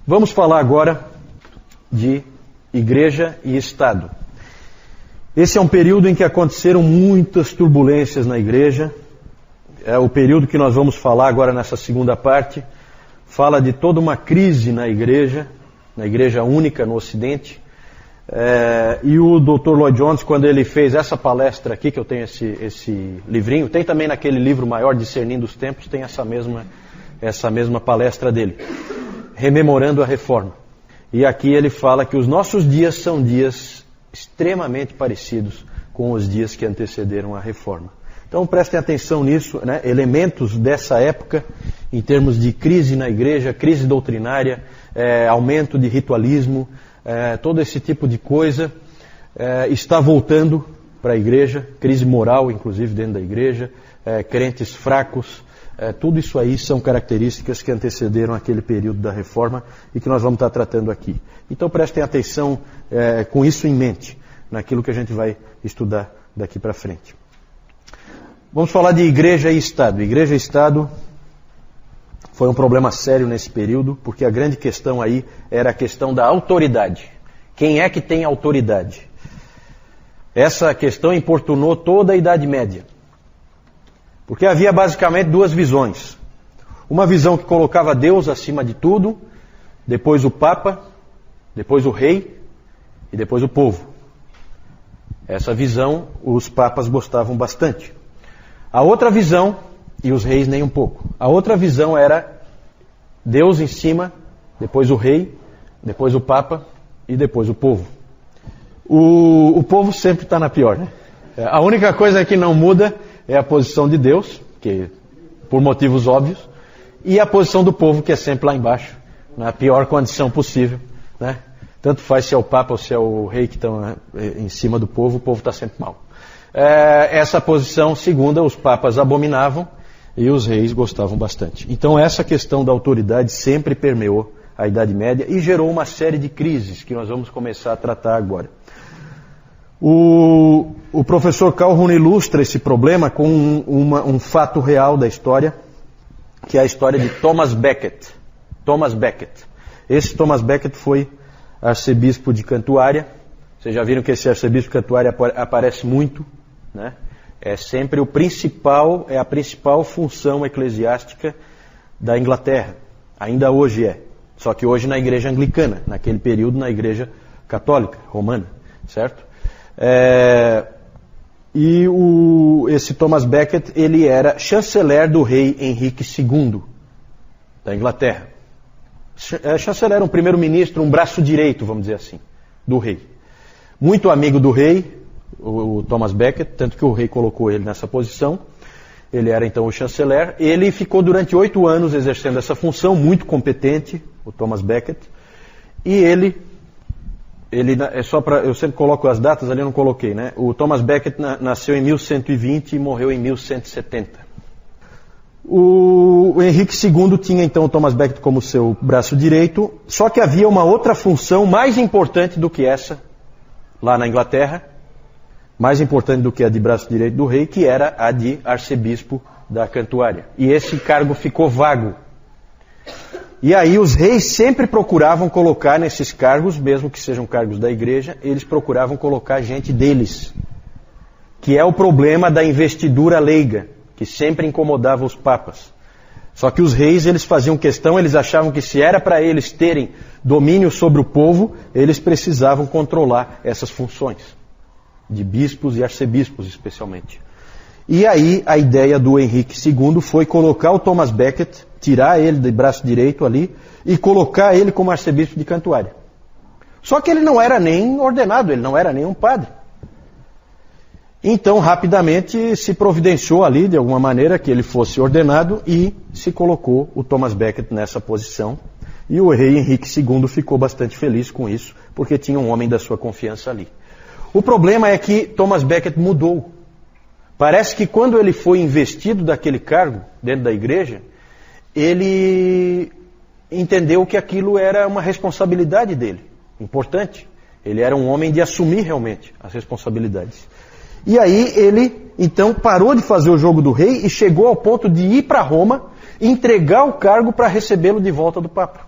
Vamos falar agora de Igreja e Estado. Esse é um período em que aconteceram muitas turbulências na Igreja. É o período que nós vamos falar agora nessa segunda parte. Fala de toda uma crise na Igreja única no Ocidente. E o Dr. Lloyd Jones, quando ele fez essa palestra aqui, que eu tenho esse livrinho, tem também naquele livro maior, Discernindo os Tempos, tem essa mesma palestra dele, rememorando a Reforma. E aqui ele fala que os nossos dias são dias extremamente parecidos com os dias que antecederam a Reforma. Então prestem atenção nisso, né? Elementos dessa época, em termos de crise na Igreja, crise doutrinária, aumento de ritualismo, todo esse tipo de coisa está voltando para a Igreja, crise moral, inclusive, dentro da Igreja, crentes fracos, tudo isso aí são características que antecederam aquele período da Reforma e que nós vamos estar tratando aqui. Então prestem atenção com isso em mente, naquilo que a gente vai estudar daqui para frente. Vamos falar de Igreja e Estado. Igreja e Estado foi um problema sério nesse período, porque a grande questão aí era a questão da autoridade. Quem é que tem autoridade? Essa questão importunou toda a Idade Média. Porque havia basicamente duas visões. Uma visão que colocava Deus acima de tudo, depois o Papa, depois o Rei e depois o povo. Essa visão os papas gostavam bastante. A outra visão, e os reis nem um pouco, a outra visão era Deus em cima, depois o Rei, depois o Papa e depois o povo. O povo sempre está na pior, né? A única coisa que não muda é a posição de Deus, que por motivos óbvios, e a posição do povo, que é sempre lá embaixo, na pior condição possível, né? Tanto faz se é o Papa ou se é o Rei que estão em cima do povo, o povo está sempre mal. Essa posição segunda, os papas abominavam e os reis gostavam bastante. Então essa questão da autoridade sempre permeou a Idade Média e gerou uma série de crises que nós vamos começar a tratar agora. O professor Calhoun ilustra esse problema com um fato real da história, que é a história de Thomas Becket. Thomas Becket. Esse Thomas Becket foi arcebispo de Cantuária. Vocês já viram que esse arcebispo de Cantuária aparece muito, né? É sempre a principal função eclesiástica da Inglaterra. Ainda hoje é. Só que hoje na igreja anglicana, naquele período na igreja católica, romana, certo? Esse Thomas Becket, ele era chanceler do rei Henrique II da Inglaterra. Chanceler, um primeiro-ministro, um braço direito, vamos dizer assim, do rei. Muito amigo do rei, o Thomas Becket, tanto que o rei colocou ele nessa posição. Ele era então o chanceler. Ele ficou durante 8 anos exercendo essa função, muito competente, o Thomas Becket. E ele eu sempre coloco as datas, ali eu não coloquei, né? O Thomas Becket nasceu em 1120 e morreu em 1170. O Henrique II tinha então o Thomas Becket como seu braço direito, só que havia uma outra função mais importante do que essa, lá na Inglaterra, mais importante do que a de braço direito do rei, que era a de arcebispo da Cantuária. E esse cargo ficou vago. E aí os reis sempre procuravam colocar nesses cargos, mesmo que sejam cargos da igreja, eles procuravam colocar gente deles, que é o problema da investidura leiga, que sempre incomodava os papas. Só que os reis, eles faziam questão, eles achavam que se era para eles terem domínio sobre o povo, eles precisavam controlar essas funções, de bispos e arcebispos especialmente. E aí a ideia do Henrique II foi colocar o Thomas Becket, tirar ele de braço direito ali, e colocar ele como arcebispo de Cantuária. Só que ele não era nem ordenado, ele não era nem um padre. Então, rapidamente, se providenciou ali, de alguma maneira, que ele fosse ordenado e se colocou o Thomas Becket nessa posição. E o rei Henrique II ficou bastante feliz com isso, porque tinha um homem da sua confiança ali. O problema é que Thomas Becket mudou. Parece que quando ele foi investido daquele cargo, dentro da igreja, ele entendeu que aquilo era uma responsabilidade dele, importante. Ele era um homem de assumir realmente as responsabilidades. E aí ele, então, parou de fazer o jogo do rei e chegou ao ponto de ir para Roma, entregar o cargo para recebê-lo de volta do Papa.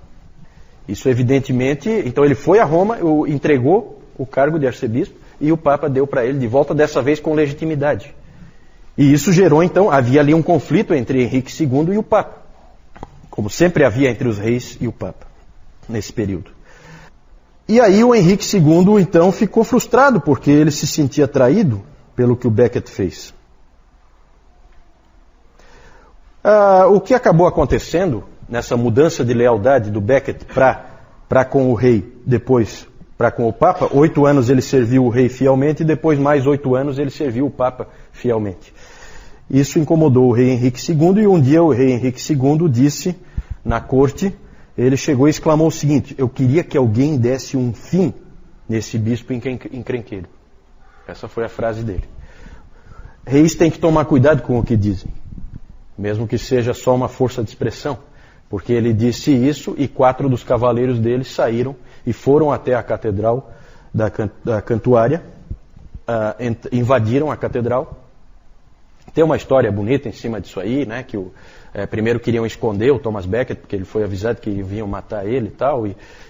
Isso evidentemente, então ele foi a Roma, entregou o cargo de arcebispo e o Papa deu para ele de volta, dessa vez com legitimidade. E isso gerou então, havia ali um conflito entre Henrique II e o Papa, como sempre havia entre os reis e o Papa, nesse período. E aí o Henrique II então ficou frustrado, porque ele se sentia traído pelo que o Becket fez. O que acabou acontecendo nessa mudança de lealdade do Becket para com o rei, depois para com o Papa, 8 anos ele serviu o rei fielmente e depois mais 8 anos ele serviu o Papa fielmente. Isso incomodou o rei Henrique II e um dia o rei Henrique II disse na corte, ele chegou e exclamou o seguinte: eu queria que alguém desse um fim nesse bispo encrenqueiro. Essa foi a frase dele. Reis têm que tomar cuidado com o que dizem, mesmo que seja só uma força de expressão, porque ele disse isso e 4 dos cavaleiros dele saíram e foram até a catedral da Cantuária, invadiram a catedral. Tem uma história bonita em cima disso aí, né, que primeiro queriam esconder o Thomas Becket, porque ele foi avisado que vinham matar ele e tal,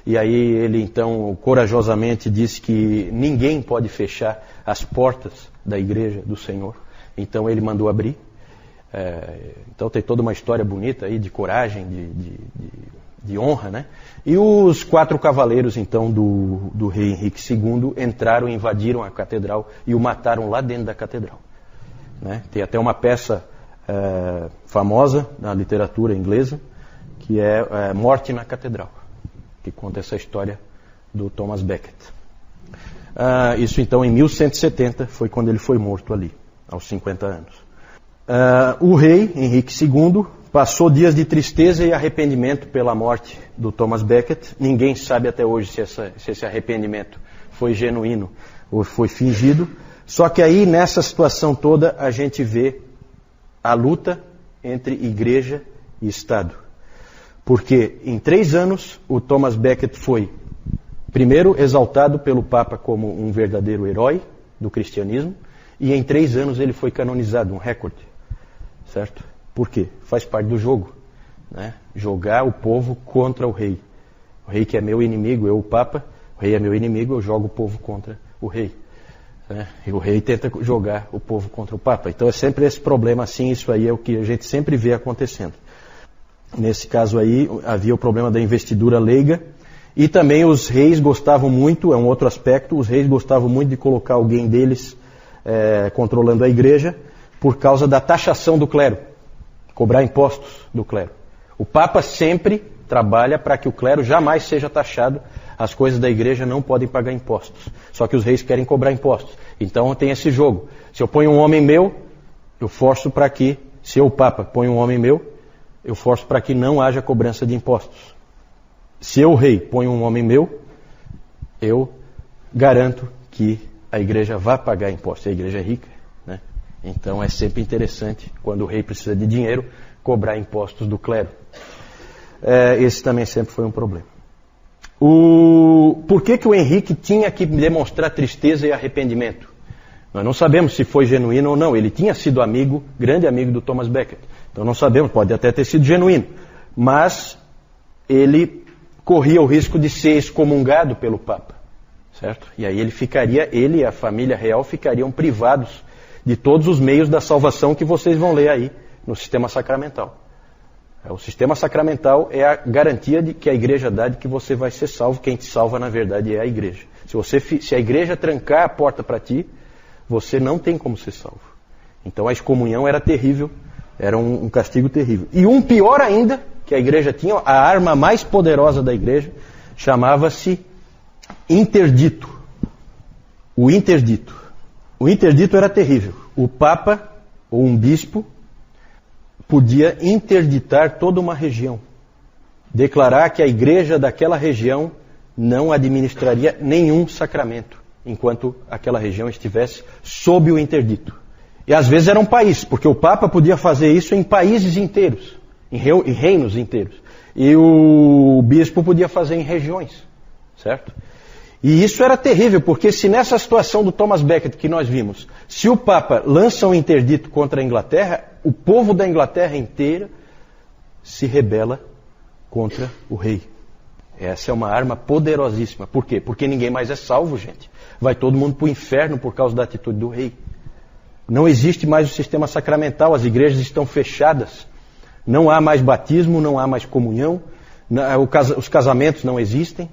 e aí ele então corajosamente disse que ninguém pode fechar as portas da igreja do Senhor, então ele mandou abrir. Então tem toda uma história bonita aí de coragem, de honra, né? E os 4 cavaleiros então do rei Henrique II entraram e invadiram a catedral e o mataram lá dentro da catedral, né? Tem até uma peça famosa na literatura inglesa que é Morte na Catedral, que conta essa história do Thomas Becket. Isso então em 1170 foi quando ele foi morto ali, aos 50 anos. O rei Henrique II passou dias de tristeza e arrependimento pela morte do Thomas Becket. Ninguém sabe até hoje se esse arrependimento foi genuíno ou foi fingido. Só que aí, nessa situação toda, a gente vê a luta entre igreja e Estado. Porque em 3 anos o Thomas Becket foi, primeiro, exaltado pelo Papa como um verdadeiro herói do cristianismo, e em 3 anos ele foi canonizado, um recorde. Certo? Por quê? Faz parte do jogo, né? Jogar o povo contra o rei. O rei que é meu inimigo, eu o Papa, o rei é meu inimigo, eu jogo o povo contra o rei. Né? E o rei tenta jogar o povo contra o Papa. Então é sempre esse problema assim, isso aí é o que a gente sempre vê acontecendo. Nesse caso aí havia o problema da investidura leiga, e também os reis gostavam muito, é um outro aspecto, os reis gostavam muito de colocar alguém deles controlando a igreja, por causa da taxação do clero, cobrar impostos do clero. O Papa sempre trabalha para que o clero jamais seja taxado, as coisas da igreja não podem pagar impostos, só que os reis querem cobrar impostos. Então tem esse jogo, se eu ponho um homem meu, eu forço para que, se eu, o Papa, ponho um homem meu, eu forço para que não haja cobrança de impostos. Se eu, rei, ponho um homem meu, eu garanto que a igreja vai pagar impostos, a igreja é rica, né? Então é sempre interessante, quando o rei precisa de dinheiro, cobrar impostos do clero. Esse também sempre foi um problema. Por que o Henrique tinha que demonstrar tristeza e arrependimento? Nós não sabemos se foi genuíno ou não. Ele tinha sido amigo, grande amigo do Thomas Becket. Então não sabemos, pode até ter sido genuíno. Mas ele corria o risco de ser excomungado pelo Papa. Certo? E aí ele e a família real ficariam privados de todos os meios da salvação que vocês vão ler aí no sistema sacramental. O sistema sacramental é a garantia de que a igreja dá de que você vai ser salvo. Quem te salva, na verdade, é a igreja. Se a igreja trancar a porta para ti, você não tem como ser salvo. Então a excomunhão era terrível, era um castigo terrível. E um pior ainda, que a igreja tinha, a arma mais poderosa da igreja, chamava-se interdito. O interdito. O interdito era terrível. O Papa, ou um bispo, podia interditar toda uma região. Declarar que a igreja daquela região não administraria nenhum sacramento, enquanto aquela região estivesse sob o interdito. E às vezes era um país, porque o Papa podia fazer isso em países inteiros, em reinos inteiros. E o bispo podia fazer em regiões, certo? E isso era terrível, porque se nessa situação do Thomas Becket que nós vimos, se o Papa lança um interdito contra a Inglaterra, o povo da Inglaterra inteira se rebela contra o rei. Essa é uma arma poderosíssima. Por quê? Porque ninguém mais é salvo, gente. Vai todo mundo para o inferno por causa da atitude do rei. Não existe mais o sistema sacramental, as igrejas estão fechadas. Não há mais batismo, não há mais comunhão, os casamentos não existem.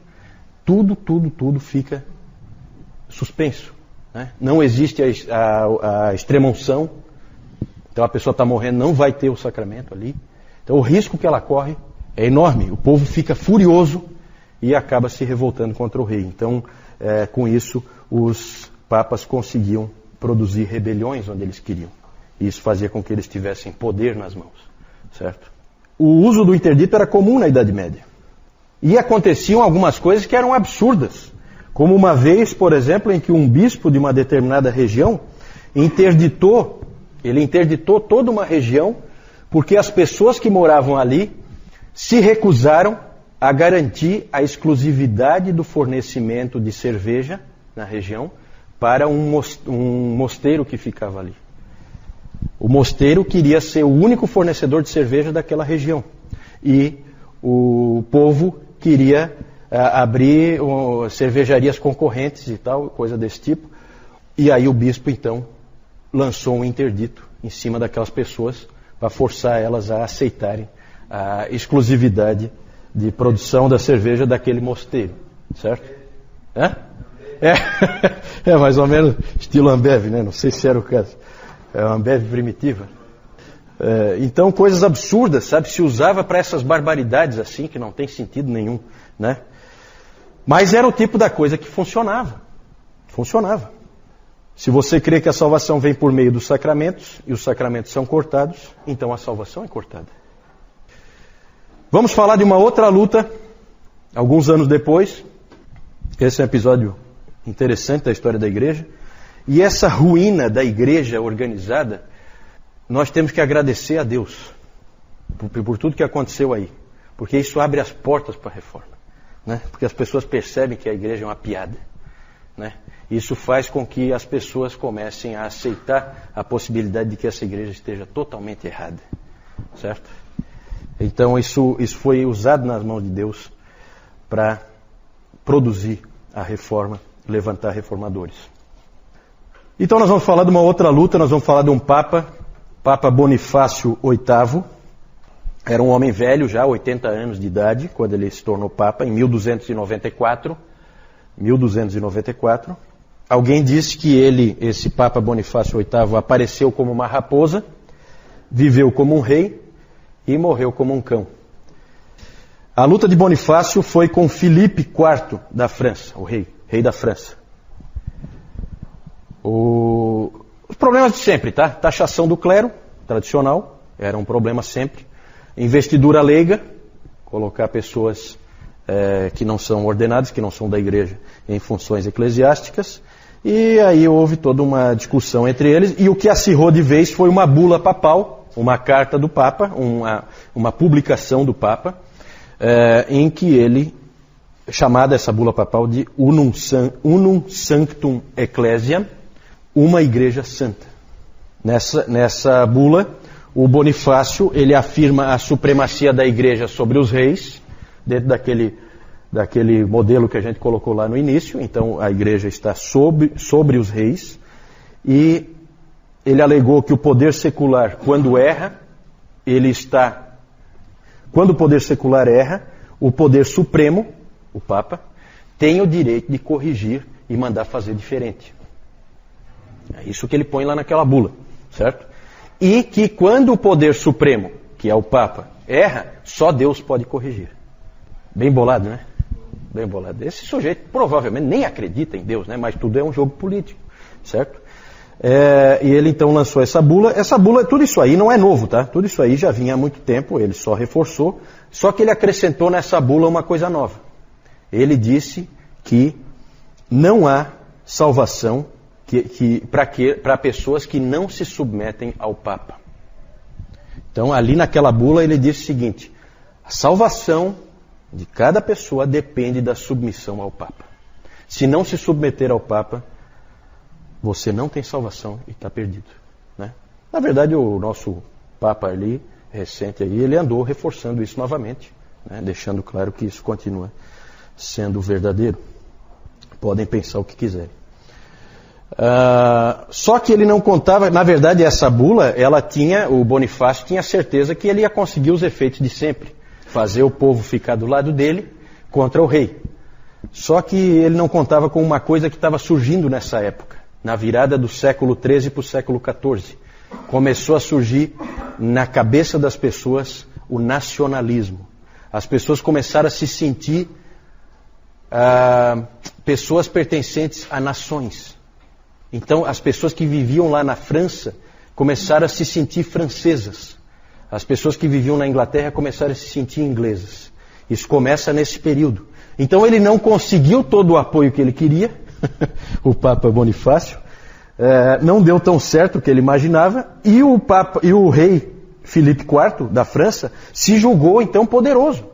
Tudo fica suspenso. Né? Não existe a extrema-unção. Então a pessoa está morrendo, não vai ter o sacramento ali. Então o risco que ela corre é enorme. O povo fica furioso e acaba se revoltando contra o rei. Então, com isso, os papas conseguiam produzir rebeliões onde eles queriam. E isso fazia com que eles tivessem poder nas mãos. Certo? O uso do interdito era comum na Idade Média. E aconteciam algumas coisas que eram absurdas. Como uma vez, por exemplo, em que um bispo de uma determinada região interditou toda uma região porque as pessoas que moravam ali se recusaram a garantir a exclusividade do fornecimento de cerveja na região para um mosteiro que ficava ali. O mosteiro queria ser o único fornecedor de cerveja daquela região. E o povo queria abrir cervejarias concorrentes e tal, coisa desse tipo. E aí o bispo, então, lançou um interdito em cima daquelas pessoas para forçar elas a aceitarem a exclusividade de produção da cerveja daquele mosteiro. Certo? É mais ou menos estilo Ambev, né? Não sei se era o caso. É uma Ambev primitiva. Então, coisas absurdas, sabe? Se usava para essas barbaridades assim, que não tem sentido nenhum, né? Mas era o tipo da coisa que funcionava. Funcionava. Se você crê que a salvação vem por meio dos sacramentos, e os sacramentos são cortados, então a salvação é cortada. Vamos falar de uma outra luta, alguns anos depois. Esse é um episódio interessante da história da igreja. E essa ruína da igreja organizada, nós temos que agradecer a Deus por tudo que aconteceu aí. Porque isso abre as portas para a reforma. Né? Porque as pessoas percebem que a igreja é uma piada. Né? Isso faz com que as pessoas comecem a aceitar a possibilidade de que essa igreja esteja totalmente errada. Certo? Então isso foi usado nas mãos de Deus para produzir a reforma, levantar reformadores. Então nós vamos falar de uma outra luta, nós vamos falar de um Papa Bonifácio VIII. Era um homem velho já, 80 anos de idade, quando ele se tornou Papa, em 1294. Alguém disse que esse Papa Bonifácio VIII, apareceu como uma raposa, viveu como um rei e morreu como um cão. A luta de Bonifácio foi com Filipe IV da França, o rei da França. Os problemas de sempre, tá? Taxação do clero, tradicional, era um problema sempre. Investidura leiga, colocar pessoas que não são ordenadas, que não são da igreja, em funções eclesiásticas. E aí houve toda uma discussão entre eles. E o que acirrou de vez foi uma bula papal, uma carta do Papa, uma publicação do Papa, em que ele, chamada essa bula papal de Unum Sanctum Ecclesiam, uma igreja santa. Nessa bula, o Bonifácio, ele afirma a supremacia da igreja sobre os reis, dentro daquele modelo que a gente colocou lá no início. Então a igreja está sobre os reis, e ele alegou que o poder secular, quando o poder secular erra, o poder supremo, o Papa, tem o direito de corrigir e mandar fazer diferente. É isso que ele põe lá naquela bula, certo? E que quando o poder supremo, que é o Papa, erra, só Deus pode corrigir. Bem bolado, né? Bem bolado. Esse sujeito provavelmente nem acredita em Deus, né? Mas tudo é um jogo político, certo? E ele então lançou essa bula. Essa bula, tudo isso aí não é novo, tá? Tudo isso aí já vinha há muito tempo, ele só reforçou. Só que ele acrescentou nessa bula uma coisa nova. Ele disse que não há salvação para pessoas que não se submetem ao Papa. Então, ali naquela bula, ele disse o seguinte: a salvação de cada pessoa depende da submissão ao Papa. Se não se submeter ao Papa, você não tem salvação e está perdido. Né? Na verdade, o nosso Papa ali, recente aí, ele andou reforçando isso novamente, né? Deixando claro que isso continua sendo verdadeiro. Podem pensar o que quiserem. Só que ele não contava, na verdade essa bula, o Bonifácio tinha certeza que ele ia conseguir os efeitos de sempre, fazer o povo ficar do lado dele contra o rei. Só que ele não contava com uma coisa que estava surgindo nessa época, na virada do século XIII para o século XIV. Começou a surgir na cabeça das pessoas o nacionalismo. As pessoas começaram a se sentir pessoas pertencentes a nações. Então, as pessoas que viviam lá na França começaram a se sentir francesas. As pessoas que viviam na Inglaterra começaram a se sentir inglesas. Isso começa nesse período. Então, ele não conseguiu todo o apoio que ele queria, o Papa Bonifácio. Não deu tão certo o que ele imaginava. E o rei Filipe IV, da França, se julgou, então, poderoso,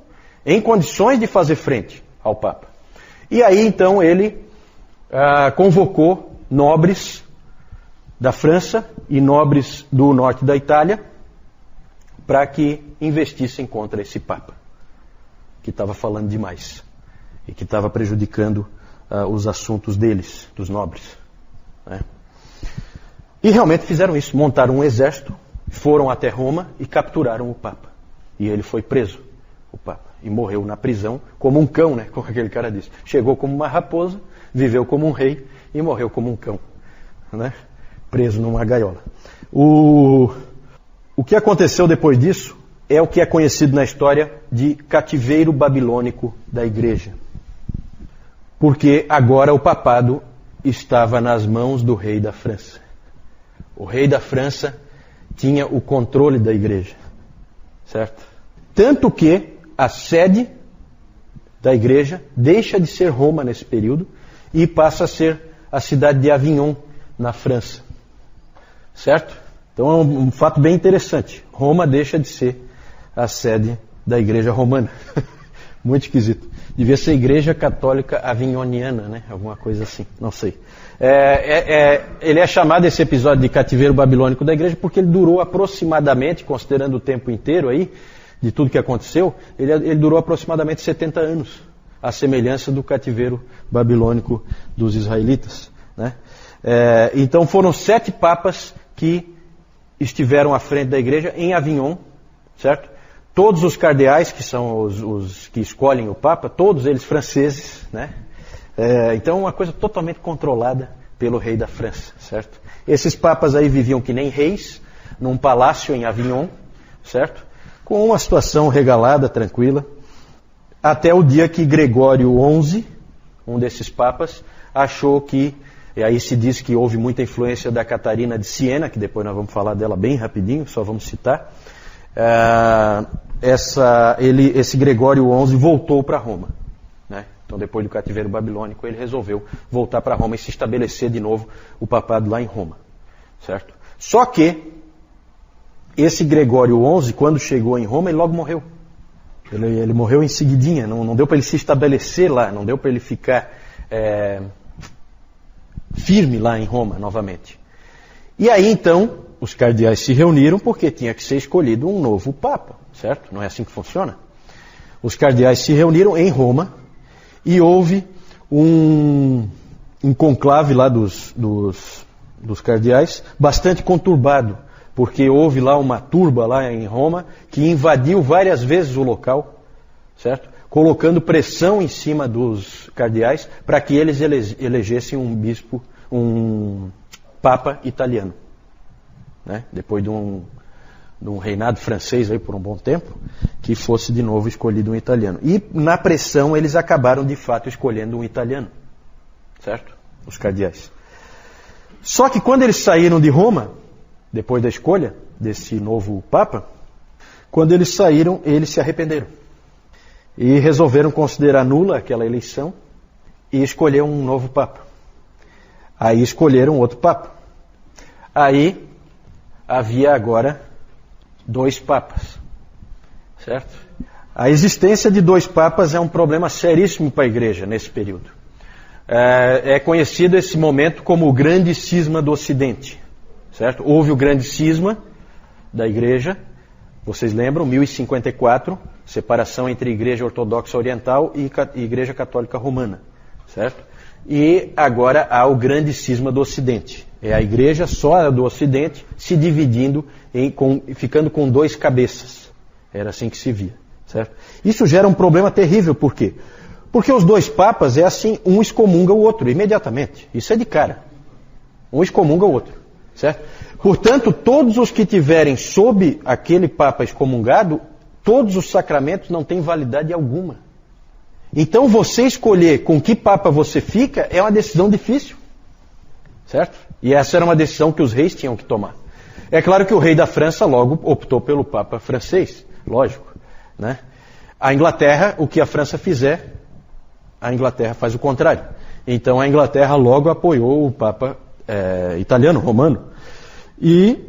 em condições de fazer frente ao Papa. E aí, então, ele convocou nobres da França e nobres do norte da Itália para que investissem contra esse Papa, que estava falando demais e que estava prejudicando os assuntos deles, dos nobres, né? E realmente fizeram isso, montaram um exército, foram até Roma e capturaram o Papa. E ele foi preso, o Papa, e morreu na prisão como um cão, né? Como aquele cara disse. Chegou como uma raposa, viveu como um rei e morreu como um cão, né? Preso numa gaiola. O que aconteceu depois disso é o que é conhecido na história de cativeiro babilônico da igreja. Porque agora o papado estava nas mãos do rei da França. O rei da França tinha o controle da igreja, certo? Tanto que a sede da igreja deixa de ser Roma nesse período e passa a ser a cidade de Avignon, na França. Certo? Então é um fato bem interessante. Roma deixa de ser a sede da igreja romana. Muito esquisito. Devia ser Igreja Católica Avignoniana, né? Alguma coisa assim, não sei. Ele é chamado, esse episódio, de cativeiro babilônico da igreja porque ele durou aproximadamente, considerando o tempo inteiro aí, de tudo que aconteceu, ele durou aproximadamente 70 anos. A semelhança do cativeiro babilônico dos israelitas, né? Então foram 7 papas que estiveram à frente da igreja em Avignon, certo? Todos os cardeais, que são os que escolhem o papa, todos eles franceses, né? Então uma coisa totalmente controlada pelo rei da França, certo? Esses papas aí viviam que nem reis, num palácio em Avignon, certo? Com uma situação regalada, tranquila. Até o dia que Gregório XI, um desses papas, achou que, e aí se diz que houve muita influência da Catarina de Siena, que depois nós vamos falar dela bem rapidinho, só vamos citar. Esse Gregório XI voltou para Roma, né? Então depois do cativeiro babilônico ele resolveu voltar para Roma e se estabelecer de novo o papado lá em Roma, certo? Só que esse Gregório XI, quando chegou em Roma, ele logo morreu. Ele morreu em seguidinha, não deu para ele se estabelecer lá, não deu para ele ficar firme lá em Roma novamente. E aí então, os cardeais se reuniram porque tinha que ser escolhido um novo papa, certo? Não é assim que funciona? Os cardeais se reuniram em Roma e houve um conclave lá dos cardeais bastante conturbado, porque houve lá uma turba lá em Roma que invadiu várias vezes o local, certo? Colocando pressão em cima dos cardeais para que eles elegessem um papa italiano, né? Depois de um reinado francês aí por um bom tempo, que fosse de novo escolhido um italiano. E na pressão eles acabaram de fato escolhendo um italiano, certo? Os cardeais. Só que quando eles saíram de Roma, depois da escolha desse novo papa, quando eles saíram, eles se arrependeram. E resolveram considerar nula aquela eleição e escolher um novo papa. Aí escolheram outro papa. Aí havia agora 2 papas, certo? A existência de 2 papas é um problema seríssimo para a igreja nesse período. É conhecido esse momento como o grande cisma do Ocidente, certo? Houve o grande cisma da igreja, Vocês lembram, 1054, separação entre Igreja Ortodoxa Oriental e Igreja Católica Romana, certo? E agora há o grande cisma do Ocidente. É a Igreja só do Ocidente se dividindo, ficando com 2 cabeças. Era assim que se via, certo? Isso gera um problema terrível, por quê? Porque os 2 papas é assim, um excomunga o outro, imediatamente. Isso é de cara. Um excomunga o outro, certo? Portanto, todos os que tiverem sob aquele papa excomungado, todos os sacramentos não têm validade alguma. Então, você escolher com que papa você fica é uma decisão difícil, certo? E essa era uma decisão que os reis tinham que tomar. É claro que o rei da França logo optou pelo papa francês, lógico, né? A Inglaterra, o que a França fizer, a Inglaterra faz o contrário. Então, a Inglaterra logo apoiou o papa italiano, romano. E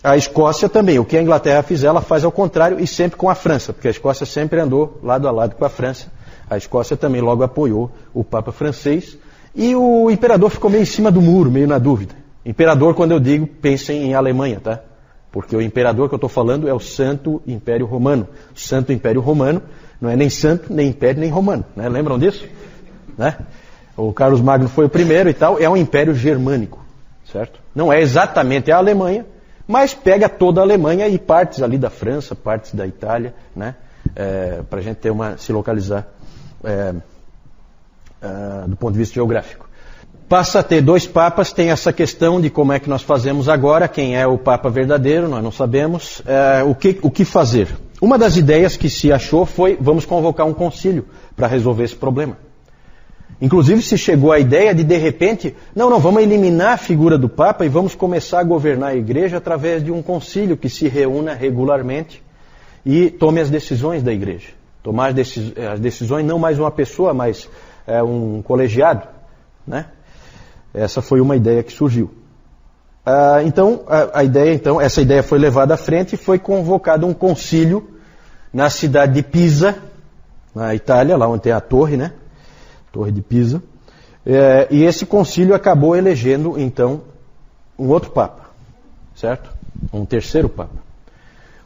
a Escócia também. O que a Inglaterra fizer, ela faz ao contrário e sempre com a França, porque a Escócia sempre andou lado a lado com a França. A Escócia também logo apoiou o Papa francês. E o imperador ficou meio em cima do muro, meio na dúvida. Imperador, quando eu digo, pensem em Alemanha, tá? Porque o imperador que eu estou falando é o Santo Império Romano. O Santo Império Romano não é nem santo, nem império, nem romano. Né? Lembram disso? Né? O Carlos Magno foi o primeiro e tal. É um império germânico, certo? Não é exatamente a Alemanha, mas pega toda a Alemanha e partes ali da França, partes da Itália, né? Para a gente ter se localizar do ponto de vista geográfico. Passa a ter 2 papas, tem essa questão de como é que nós fazemos agora, quem é o papa verdadeiro, nós não sabemos, o que fazer. Uma das ideias que se achou foi, vamos convocar um concílio para resolver esse problema. Inclusive se chegou à ideia de repente, não, vamos eliminar a figura do Papa e vamos começar a governar a Igreja através de um concílio que se reúna regularmente e tome as decisões da Igreja. Tomar as decisões não mais uma pessoa, mas um colegiado, né? Essa foi uma ideia que surgiu. Essa ideia foi levada à frente e foi convocado um concílio na cidade de Pisa, na Itália, lá onde tem a torre, né? Torre de Pisa, e esse concílio acabou elegendo, então, um outro papa, certo? Um terceiro papa.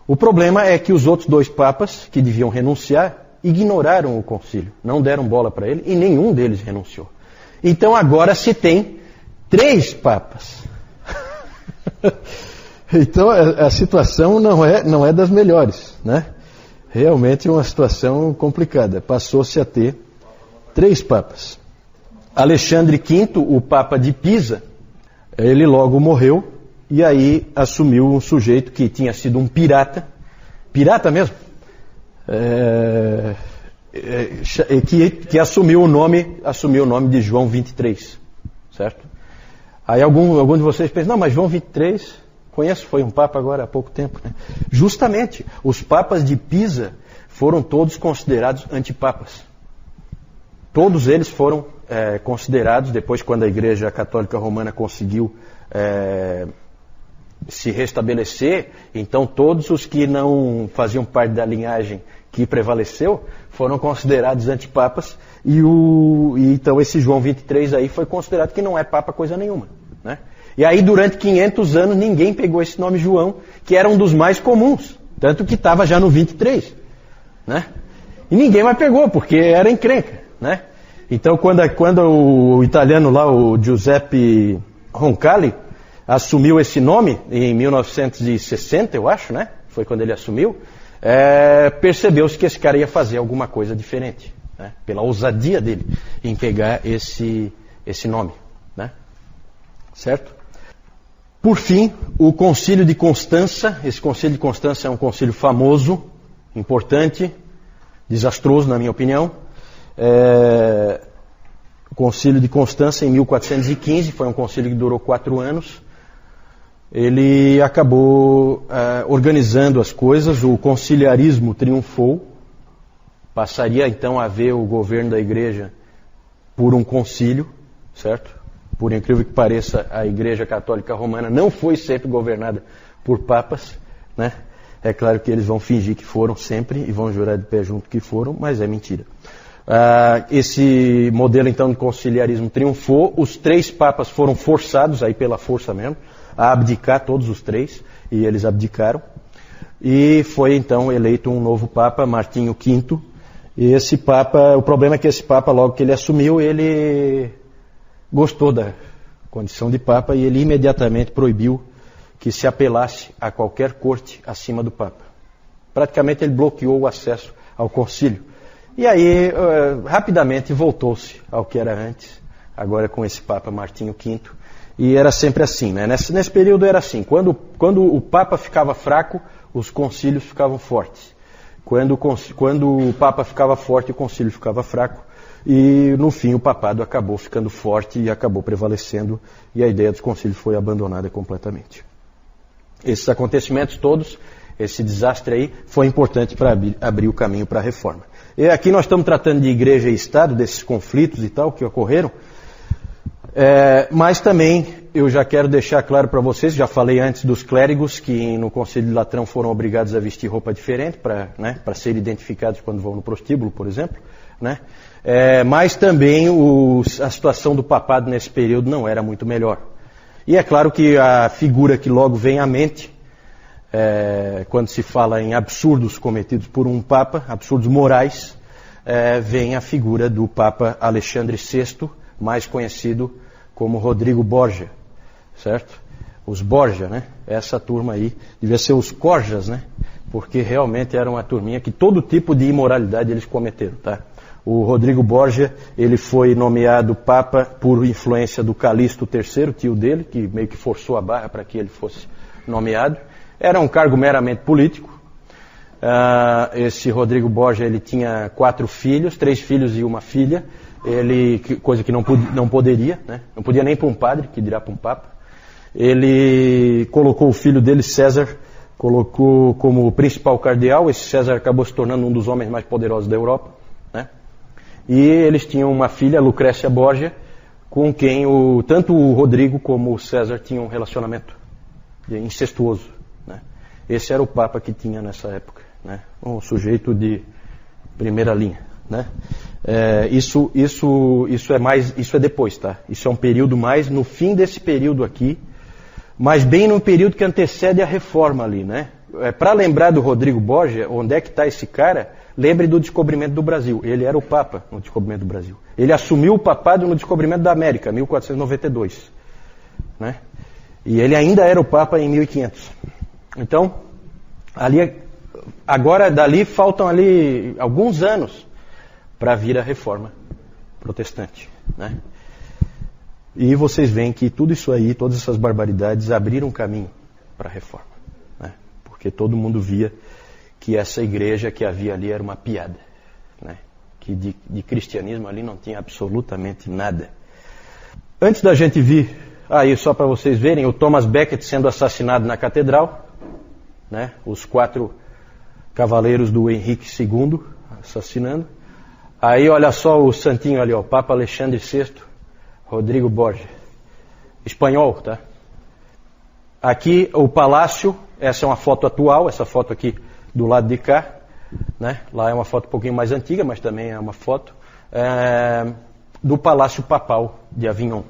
O problema é que os outros 2 papas, que deviam renunciar, ignoraram o concílio, não deram bola para ele, e nenhum deles renunciou. Então agora se tem 3 papas. Então a situação não é das melhores, né? Realmente é uma situação complicada. Passou-se a ter 3 papas. Alexandre V, o Papa de Pisa, ele logo morreu e aí assumiu um sujeito que tinha sido um pirata mesmo, que assumiu o nome de João 23, certo? Aí algum de vocês pensa, não, mas João 23, conheço, foi um papa agora há pouco tempo, né? Justamente, os papas de Pisa foram todos considerados antipapas. Todos eles foram considerados, depois quando a Igreja Católica Romana conseguiu se restabelecer, então todos os que não faziam parte da linhagem que prevaleceu foram considerados antipapas, e então esse João 23 aí foi considerado que não é papa coisa nenhuma, né? E aí durante 500 anos ninguém pegou esse nome João, que era um dos mais comuns, tanto que estava já no 23, né? E ninguém mais pegou, porque era encrenca, né? Então quando o italiano lá, o Giuseppe Roncalli, assumiu esse nome em 1960, eu acho, né? Foi quando ele assumiu. Percebeu-se que esse cara ia fazer alguma coisa diferente, né? Pela ousadia dele em pegar esse nome, né? Certo? Por fim, o Concílio de Constança. Esse Concílio de Constança é um concílio famoso, importante, desastroso na minha opinião. O Concílio de Constança em 1415, foi um concílio que durou 4 anos. Ele acabou organizando as coisas, o conciliarismo triunfou, passaria então a haver o governo da Igreja por um concílio, certo? Por incrível que pareça, a Igreja Católica Romana não foi sempre governada por papas, né? É claro que eles vão fingir que foram sempre e vão jurar de pé junto que foram, mas é mentira. Esse modelo então de conciliarismo triunfou, os 3 papas foram forçados, aí pela força mesmo, a abdicar, todos os 3, e eles abdicaram. e foi então eleito um novo Papa, Martinho V. E esse Papa, o problema é que esse Papa, logo que ele assumiu, ele gostou da condição de Papa e ele imediatamente proibiu que se apelasse a qualquer corte acima do Papa. Praticamente ele bloqueou o acesso ao concílio. E aí, rapidamente, voltou-se ao que era antes, agora com esse Papa Martinho V. E era sempre assim, né? Nesse período era assim, quando o Papa ficava fraco, os concílios ficavam fortes. Quando o Papa ficava forte, o concílio ficava fraco. E, no fim, o papado acabou ficando forte e acabou prevalecendo, e a ideia dos concílios foi abandonada completamente. Esses acontecimentos todos, esse desastre aí, foi importante para abrir o caminho para a reforma. E aqui nós estamos tratando de igreja e Estado, desses conflitos e tal que ocorreram, mas também eu já quero deixar claro para vocês, já falei antes dos clérigos que no Concílio de Latrão foram obrigados a vestir roupa diferente para serem identificados quando vão no prostíbulo, por exemplo, né? Mas também a situação do papado nesse período não era muito melhor. E é claro que a figura que logo vem à mente, quando se fala em absurdos cometidos por um Papa, absurdos morais, vem a figura do Papa Alexandre VI, mais conhecido como Rodrigo Borgia, certo? Os Borgia, né? Essa turma aí, devia ser os Corjas, né? Porque realmente era uma turminha que todo tipo de imoralidade eles cometeram, tá? O Rodrigo Borgia, ele foi nomeado Papa por influência do Calixto III, tio dele, que meio que forçou a barra para que ele fosse nomeado. Era um cargo meramente político. Esse Rodrigo Borgia, ele tinha 4 filhos, 3 filhos e uma filha, coisa que não poderia, né? Não podia nem para um padre, que dirá para um Papa. Ele colocou o filho dele, César, colocou como principal cardeal. Esse César acabou se tornando um dos homens mais poderosos da Europa, né? E eles tinham uma filha, Lucrécia Borgia, com quem tanto o Rodrigo como o César tinham um relacionamento incestuoso, né? Esse era o Papa que tinha nessa época, né? Um sujeito de primeira linha, né? Isso é depois, tá? Isso é um período mais no fim desse período aqui, mas bem no período que antecede a reforma ali, né? Para lembrar do Rodrigo Borgia, onde é que está esse cara? Lembre do descobrimento do Brasil. Ele era o Papa no descobrimento do Brasil. Ele assumiu o papado no descobrimento da América, 1492. Né? E ele ainda era o Papa em 1500. Então, dali faltam ali alguns anos para vir a reforma protestante. Né? E vocês veem que tudo isso aí, todas essas barbaridades, abriram caminho para a reforma. Né? Porque todo mundo via que essa igreja que havia ali era uma piada, né? Que de cristianismo ali não tinha absolutamente nada. Antes da gente vir, aí só para vocês verem, o Thomas Becket sendo assassinado na catedral, né? Os 4 cavaleiros do Henrique II assassinando. Aí olha só o santinho ali, ó, Papa Alexandre VI, Rodrigo Borgia, espanhol, tá? Aqui o palácio, essa é uma foto atual, essa foto aqui do lado de cá, né? Lá é uma foto um pouquinho mais antiga, mas também é uma foto do Palácio Papal de Avignon.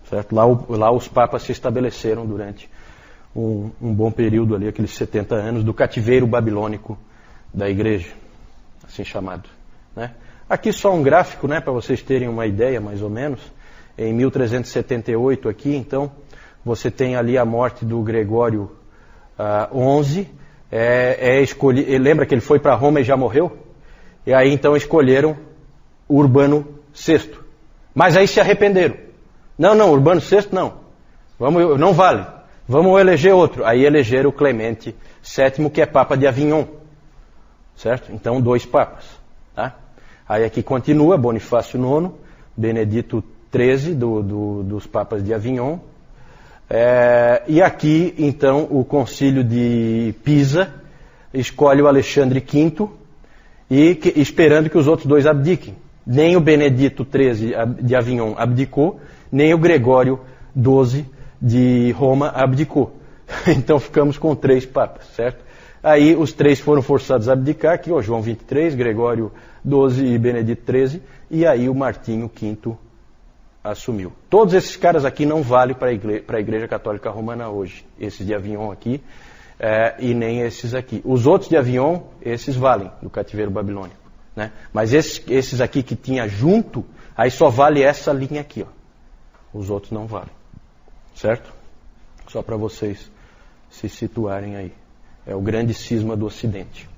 Certo? Lá os papas se estabeleceram durante um bom período ali, aqueles 70 anos, do cativeiro babilônico da igreja, assim chamado. Né? Aqui só um gráfico, né, para vocês terem uma ideia, mais ou menos. Em 1378 aqui, então, você tem ali a morte do Gregório XI. Lembra que ele foi para Roma e já morreu? E aí então escolheram Urbano VI. Mas aí se arrependeram. Não, Urbano VI não. Não vale. Vamos eleger outro. Aí elegeram o Clemente VII, que é Papa de Avignon. Certo? Então 2 papas. Tá? Aí aqui continua Bonifácio IX, Benedito XIII, dos papas de Avignon. E aqui, então, o concílio de Pisa escolhe o Alexandre V esperando que os outros 2 abdiquem. Nem o Benedito XIII de Avignon abdicou, nem o Gregório XII de Roma abdicou. Então ficamos com 3 papas, certo? Aí os 3 foram forçados a abdicar, que é o João XXIII, Gregório XII e Benedito XIII, e aí o Martinho V assumiu. Todos esses caras aqui não valem para a Igreja Católica Romana hoje. Esses de Avignon aqui, e nem esses aqui. Os outros de Avion, esses valem do cativeiro babilônico, né? Mas esses aqui que tinha junto, aí só vale essa linha aqui, ó. Os outros não valem, certo? Só para vocês se situarem aí. É o grande cisma do Ocidente.